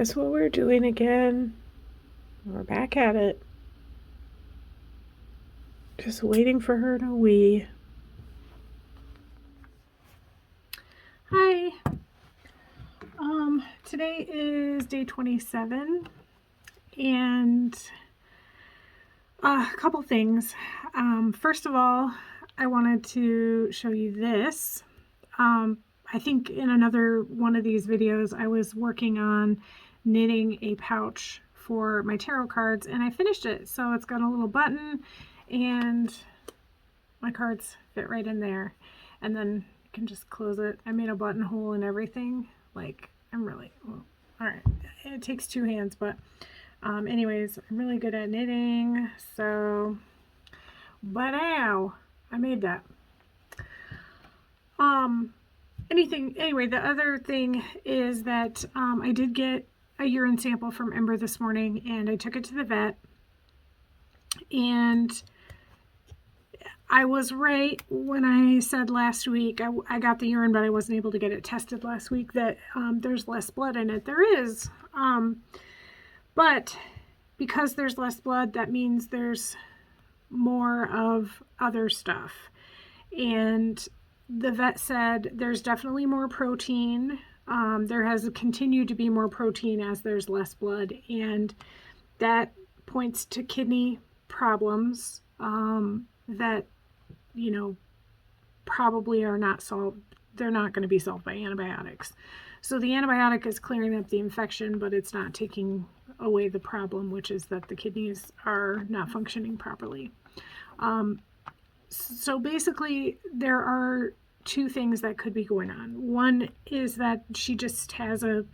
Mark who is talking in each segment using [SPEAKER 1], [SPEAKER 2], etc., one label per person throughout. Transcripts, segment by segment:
[SPEAKER 1] guess what we're doing again? We're back at it. Just waiting for her to wee. Hi. Today is day 27, and a couple things. First of all, I wanted to show you this. I think in another one of these videos, I was working on knitting a pouch for my tarot cards, and I finished it. So it's got a little button, and my cards fit right in there. And then you can just close it. I made a buttonhole and everything. Like, I'm really, well, all right. It takes two hands, but anyways, I'm really good at knitting. So, but ow, I made that. Anyway, the other thing is that I did get a urine sample from Ember this morning, and I took it to the vet, and I was right when I said last week, I got the urine, but I wasn't able to get it tested last week, that there's less blood in it. There is, but because there's less blood, that means there's more of other stuff. And the vet said there's definitely more protein. There has continued to be more protein as there's less blood, and that points to kidney problems that, you know, probably are not solved. They're not going to be solved by antibiotics. So the antibiotic is clearing up the infection, but it's not taking away the problem, which is that the kidneys are not functioning properly. So basically, there are two things that could be going on. One is that she just has a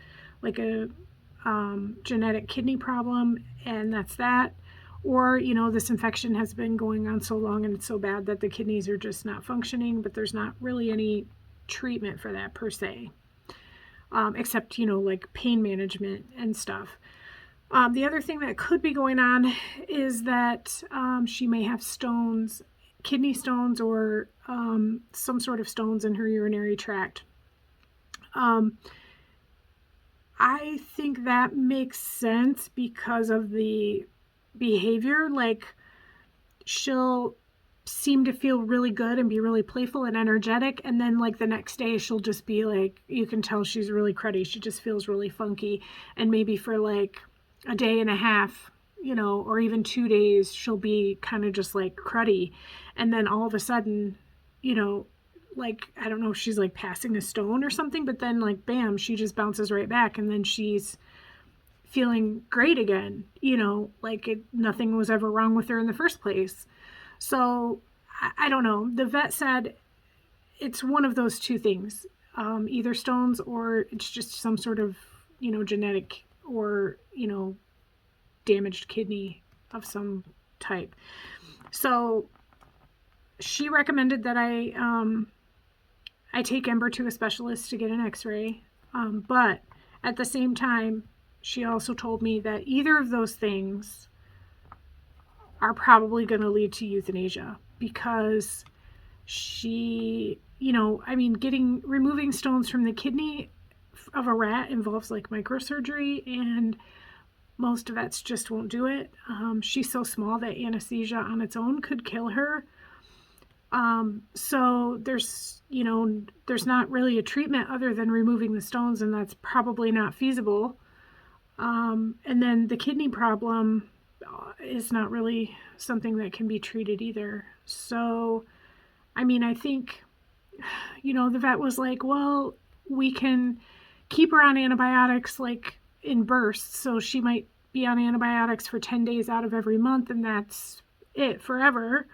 [SPEAKER 1] genetic kidney problem, and that's that. Or, you know, this infection has been going on so long and it's so bad that the kidneys are just not functioning, but there's not really any treatment for that per se, except, you know, like pain management and stuff. The other thing that could be going on is that she may have stones, kidney stones, or some sort of stones in her urinary tract. I think that makes sense because of the behavior. Like, she'll seem to feel really good and be really playful and energetic, and then like the next day she'll just be like, you can tell she's really cruddy. She just feels really funky, and maybe for like a day and a half, you know, or even 2 days, she'll be kind of just like cruddy, and then all of a sudden, you know, like, I don't know if she's like passing a stone or something, but then like bam, she just bounces right back, and then she's feeling great again, you know, like nothing was ever wrong with her in the first place. So I don't know. The vet said it's one of those two things, either stones or it's just some sort of, you know, genetic or, you know, damaged kidney of some type. So she recommended that I take Ember to a specialist to get an x-ray. But at the same time, she also told me that either of those things are probably going to lead to euthanasia, because she, you know, I mean, removing stones from the kidney of a rat involves like microsurgery, and most vets just won't do it. She's so small that anesthesia on its own could kill her. So there's, you know, there's not really a treatment other than removing the stones, and that's probably not feasible. And then the kidney problem is not really something that can be treated either. So, I mean, I think, you know, the vet was like, well, we can keep her on antibiotics like in bursts. So she might be on antibiotics for 10 days out of every month, and that's it forever,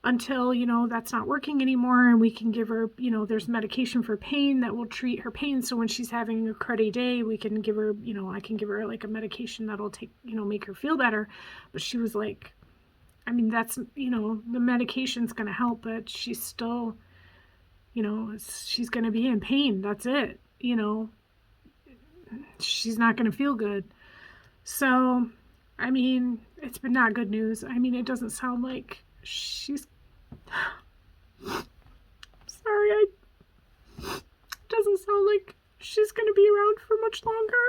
[SPEAKER 1] until, you know, that's not working anymore, and we can give her, you know, there's medication for pain that will treat her pain. So when she's having a cruddy day, we can give her, you know, I can give her like a medication that'll take, you know, make her feel better. But she was like, I mean, that's, you know, the medication's going to help, but she's still, you know, she's going to be in pain. That's it. You know, she's not going to feel good. So, I mean, it's been not good news. I mean, it doesn't sound like she's, sorry, doesn't sound like she's going to be around for much longer.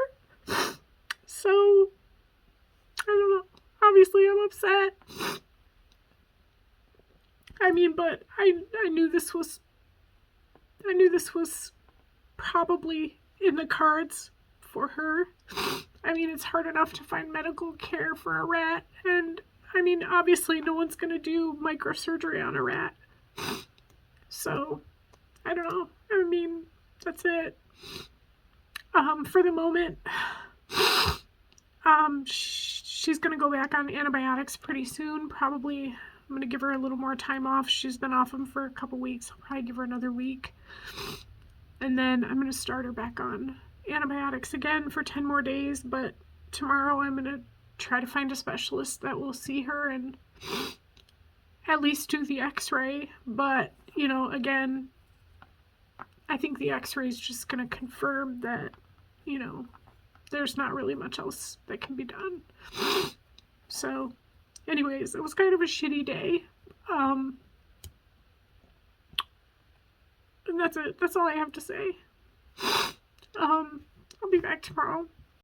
[SPEAKER 1] upset. I mean, but I knew this was probably in the cards for her. I mean, it's hard enough to find medical care for a rat, and I mean, obviously no one's going to do microsurgery on a rat. So, I don't know. I mean, that's it. For the moment, she's going to go back on antibiotics pretty soon. Probably, I'm going to give her a little more time off. She's been off them for a couple weeks. I'll probably give her another week. And then I'm going to start her back on antibiotics again for 10 more days. But tomorrow I'm going to try to find a specialist that will see her and at least do the x-ray. But, you know, again, I think the x-ray is just going to confirm that, you know, there's not really much else that can be done. So, anyways, it was kind of a shitty day. And that's it. That's all I have to say. I'll be back tomorrow.